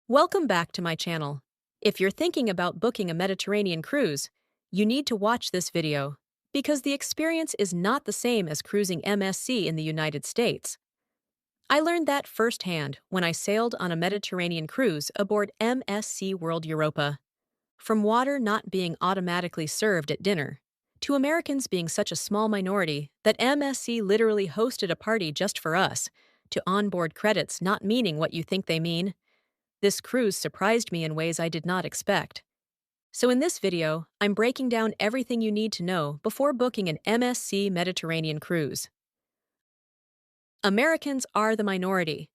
Welcome back to my channel. If you're thinking about booking a Mediterranean cruise, you need to watch this video because the experience is not the same as cruising MSC in the United States. I learned that firsthand when I sailed on a Mediterranean cruise aboard MSC World Europa. From water not being automatically served at dinner, to Americans being such a small minority that MSC literally hosted a party just for us, to onboard credits not meaning what you think they mean, this cruise surprised me in ways I did not expect. So in this video, I'm breaking down everything you need to know before booking an MSC Mediterranean cruise. Americans are the minority.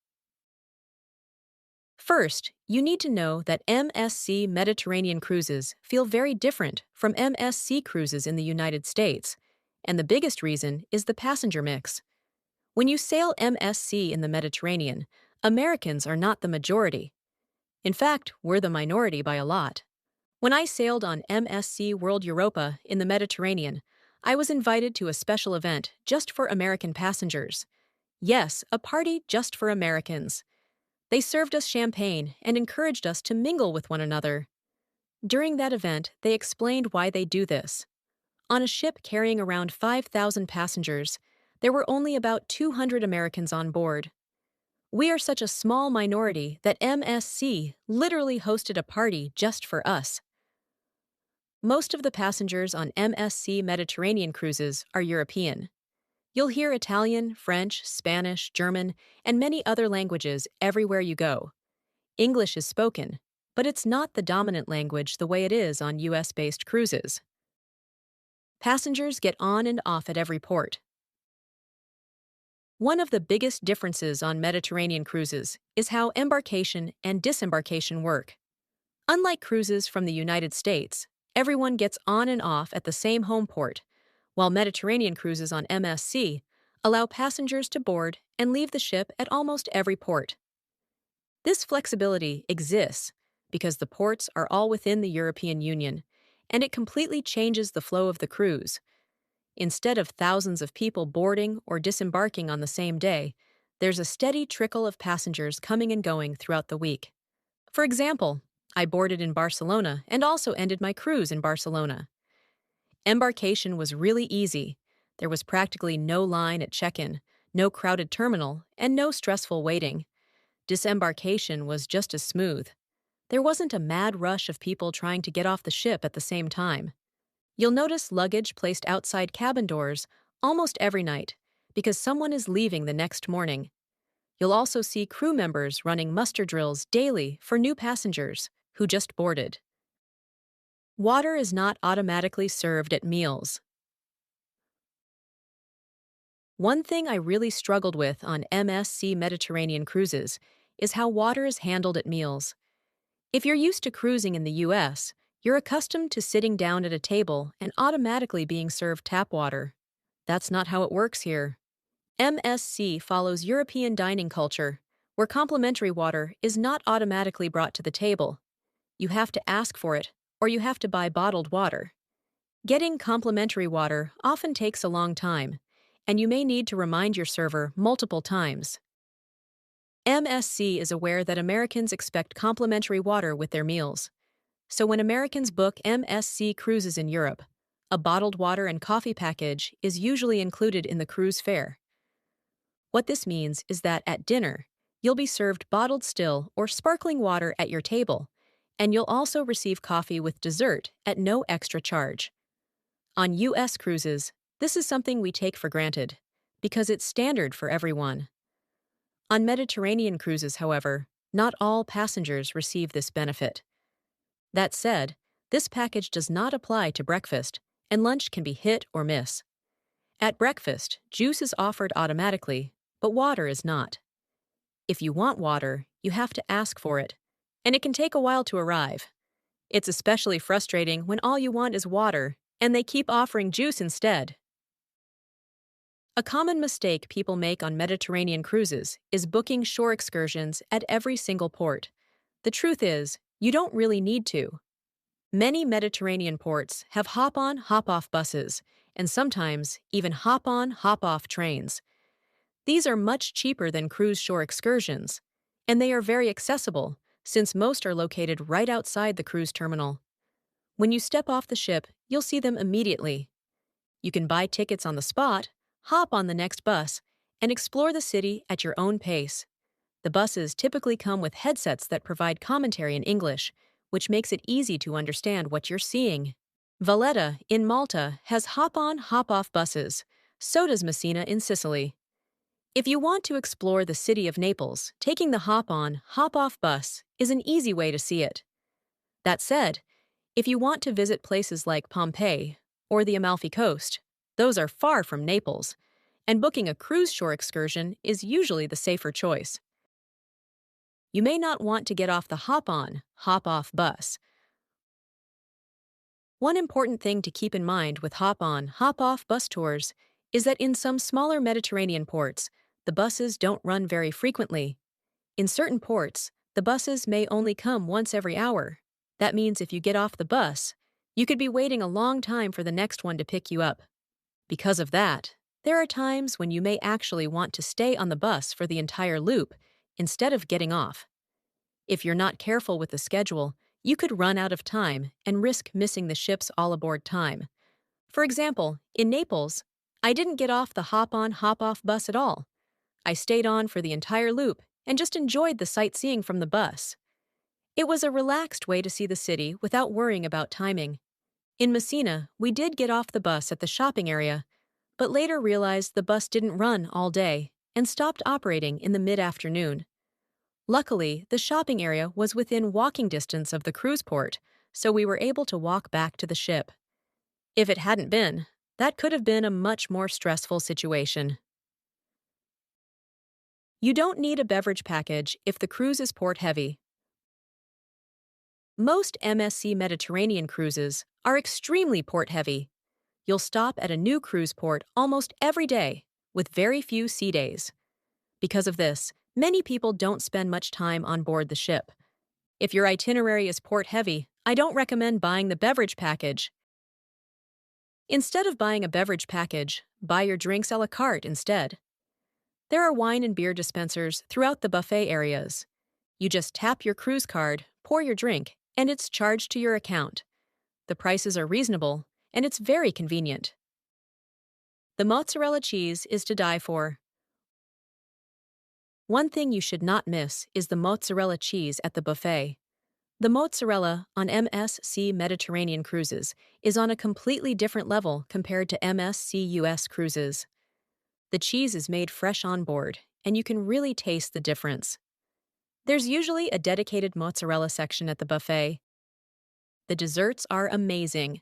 First, you need to know that MSC Mediterranean cruises feel very different from MSC cruises in the United States, and the biggest reason is the passenger mix. When you sail MSC in the Mediterranean, Americans are not the majority. In fact, we're the minority by a lot. When I sailed on MSC World Europa in the Mediterranean, I was invited to a special event just for American passengers. Yes, a party just for Americans. They served us champagne and encouraged us to mingle with one another. During that event, they explained why they do this. On a ship carrying around 5,000 passengers, there were only about 200 Americans on board. We are such a small minority that MSC literally hosted a party just for us. Most of the passengers on MSC Mediterranean cruises are European. You'll hear Italian, French, Spanish, German, and many other languages everywhere you go. English is spoken, but it's not the dominant language the way it is on US-based cruises. Passengers get on and off at every port. One of the biggest differences on Mediterranean cruises is how embarkation and disembarkation work. Unlike cruises from the United States, everyone gets on and off at the same home port, while Mediterranean cruises on MSC allow passengers to board and leave the ship at almost every port. This flexibility exists because the ports are all within the European Union, and it completely changes the flow of the cruise. Instead of thousands of people boarding or disembarking on the same day, there's a steady trickle of passengers coming and going throughout the week. For example, I boarded in Barcelona and also ended my cruise in Barcelona. Embarkation was really easy. There was practically no line at check-in, no crowded terminal, and no stressful waiting. Disembarkation was just as smooth. There wasn't a mad rush of people trying to get off the ship at the same time. You'll notice luggage placed outside cabin doors almost every night because someone is leaving the next morning. You'll also see crew members running muster drills daily for new passengers who just boarded. Water is not automatically served at meals. One thing I really struggled with on MSC Mediterranean cruises is how water is handled at meals. If you're used to cruising in the US, you're accustomed to sitting down at a table and automatically being served tap water. That's not how it works here. MSC follows European dining culture, where complimentary water is not automatically brought to the table. You have to ask for it, or you have to buy bottled water. Getting complimentary water often takes a long time, and you may need to remind your server multiple times. MSC is aware that Americans expect complimentary water with their meals. So when Americans book MSC Cruises in Europe, a bottled water and coffee package is usually included in the cruise fare. What this means is that at dinner, you'll be served bottled still or sparkling water at your table, and you'll also receive coffee with dessert at no extra charge. On US cruises, this is something we take for granted, because it's standard for everyone. On Mediterranean cruises, however, not all passengers receive this benefit. That said, this package does not apply to breakfast, and lunch can be hit or miss. At breakfast, juice is offered automatically, but water is not. If you want water, you have to ask for it, and it can take a while to arrive. It's especially frustrating when all you want is water, and they keep offering juice instead. A common mistake people make on Mediterranean cruises is booking shore excursions at every single port. The truth is, you don't really need to. Many Mediterranean ports have hop-on, hop-off buses, and sometimes even hop-on, hop-off trains. These are much cheaper than cruise shore excursions, and they are very accessible, since most are located right outside the cruise terminal. When you step off the ship, you'll see them immediately. You can buy tickets on the spot, hop on the next bus, and explore the city at your own pace. The buses typically come with headsets that provide commentary in English, which makes it easy to understand what you're seeing. Valletta in Malta has hop-on, hop-off buses. So does Messina in Sicily. If you want to explore the city of Naples, taking the hop-on, hop-off bus is an easy way to see it. That said, if you want to visit places like Pompeii or the Amalfi Coast, those are far from Naples, and booking a cruise shore excursion is usually the safer choice. You may not want to get off the hop-on, hop-off bus. One important thing to keep in mind with hop-on, hop-off bus tours is that in some smaller Mediterranean ports, the buses don't run very frequently. In certain ports, the buses may only come once every hour. That means if you get off the bus, you could be waiting a long time for the next one to pick you up. Because of that, there are times when you may actually want to stay on the bus for the entire loop instead of getting off. If you're not careful with the schedule, you could run out of time and risk missing the ship's all-aboard time. For example, in Naples, I didn't get off the hop-on, hop-off bus at all. I stayed on for the entire loop and just enjoyed the sightseeing from the bus. It was a relaxed way to see the city without worrying about timing. In Messina, we did get off the bus at the shopping area, but later realized the bus didn't run all day and stopped operating in the mid-afternoon. Luckily, the shopping area was within walking distance of the cruise port, so we were able to walk back to the ship. If it hadn't been, that could have been a much more stressful situation. You don't need a beverage package if the cruise is port-heavy. Most MSC Mediterranean cruises are extremely port-heavy. You'll stop at a new cruise port almost every day, with very few sea days. Because of this, many people don't spend much time on board the ship. If your itinerary is port-heavy, I don't recommend buying the beverage package. Instead of buying a beverage package, buy your drinks a la carte instead. There are wine and beer dispensers throughout the buffet areas. You just tap your cruise card, pour your drink, and it's charged to your account. The prices are reasonable, and it's very convenient. The mozzarella cheese is to die for. One thing you should not miss is the mozzarella cheese at the buffet. The mozzarella on MSC Mediterranean Cruises is on a completely different level compared to MSC US Cruises. The cheese is made fresh on board, and you can really taste the difference. There's usually a dedicated mozzarella section at the buffet. The desserts are amazing.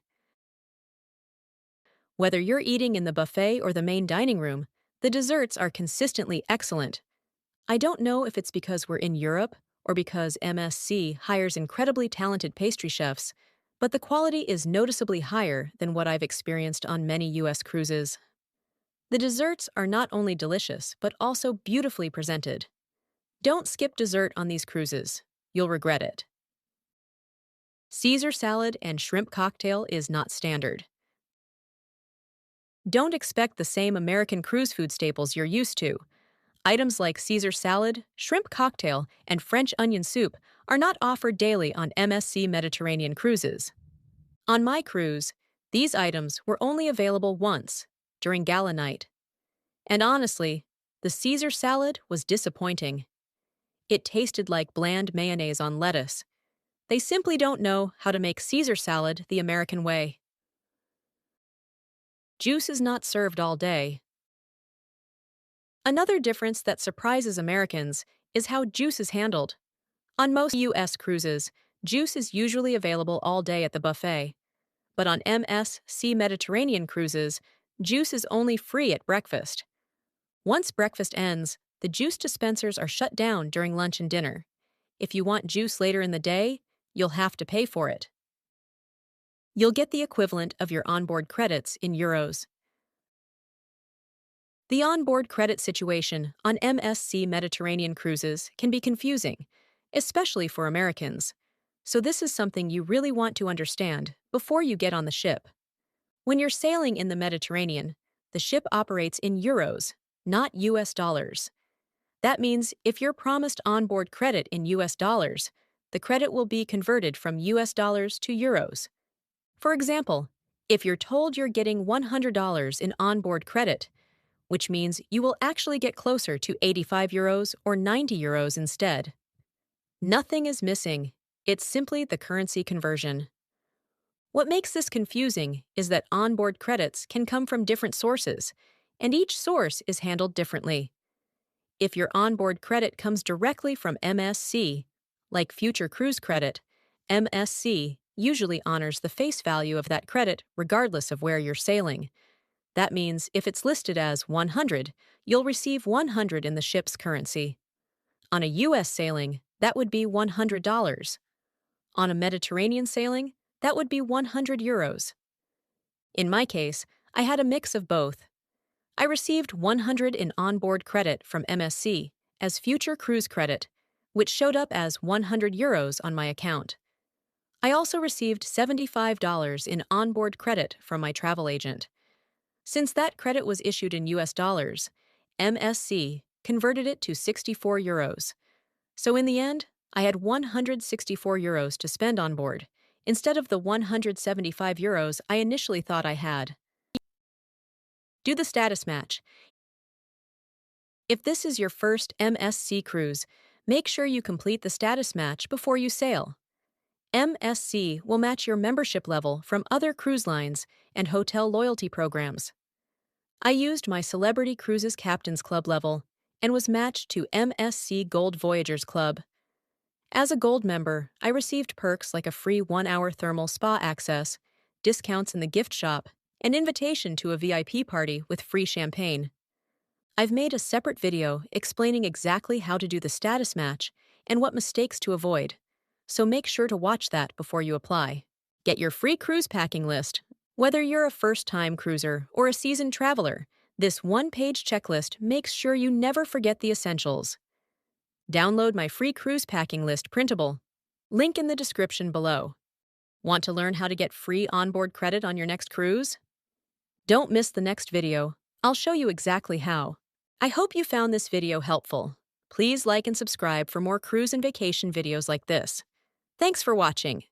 Whether you're eating in the buffet or the main dining room, the desserts are consistently excellent. I don't know if it's because we're in Europe or because MSC hires incredibly talented pastry chefs, but the quality is noticeably higher than what I've experienced on many US cruises. The desserts are not only delicious, but also beautifully presented. Don't skip dessert on these cruises. You'll regret it. Caesar salad and shrimp cocktail is not standard. Don't expect the same American cruise food staples you're used to. Items like Caesar salad, shrimp cocktail, and French onion soup are not offered daily on MSC Mediterranean cruises. On my cruise, these items were only available once, during gala night. And honestly, the Caesar salad was disappointing. It tasted like bland mayonnaise on lettuce. They simply don't know how to make Caesar salad the American way. Juice is not served all day. Another difference that surprises Americans is how juice is handled. On most U.S. cruises, juice is usually available all day at the buffet. But on MSC Mediterranean cruises, juice is only free at breakfast. Once breakfast ends, the juice dispensers are shut down during lunch and dinner. If you want juice later in the day, you'll have to pay for it. You'll get the equivalent of your onboard credits in euros. The onboard credit situation on MSC Mediterranean cruises can be confusing, especially for Americans. So this is something you really want to understand before you get on the ship. When you're sailing in the Mediterranean, the ship operates in euros, not US dollars. That means if you're promised onboard credit in US dollars, the credit will be converted from US dollars to euros. For example, if you're told you're getting $100 in onboard credit, which means you will actually get closer to 85 euros or 90 euros instead. Nothing is missing. It's simply the currency conversion. What makes this confusing is that onboard credits can come from different sources, and each source is handled differently. If your onboard credit comes directly from MSC, like Future Cruise Credit, MSC usually honors the face value of that credit regardless of where you're sailing. That means if it's listed as 100, you'll receive 100 in the ship's currency. On a US sailing, that would be $100. On a Mediterranean sailing, that would be 100 euros. In my case, I had a mix of both. I received 100 in onboard credit from MSC as Future Cruise Credit, which showed up as 100 euros on my account. I also received $75 in onboard credit from my travel agent. Since that credit was issued in US dollars, MSC converted it to 64 euros. So in the end, I had 164 euros to spend on board, instead of the 175 euros I initially thought I had. Do the status match. If this is your first MSC cruise, make sure you complete the status match before you sail. MSC will match your membership level from other cruise lines and hotel loyalty programs. I used my Celebrity Cruises Captains Club level and was matched to MSC Gold Voyagers Club. As a Gold member, I received perks like a free 1-hour thermal spa access, discounts in the gift shop, and invitation to a VIP party with free champagne. I've made a separate video explaining exactly how to do the status match and what mistakes to avoid, so make sure to watch that before you apply. Get your free cruise packing list. Whether you're a first-time cruiser or a seasoned traveler, this one-page checklist makes sure you never forget the essentials. Download my free cruise packing list printable. Link in the description below. Want to learn how to get free onboard credit on your next cruise? Don't miss the next video. I'll show you exactly how. I hope you found this video helpful. Please like and subscribe for more cruise and vacation videos like this. Thanks for watching.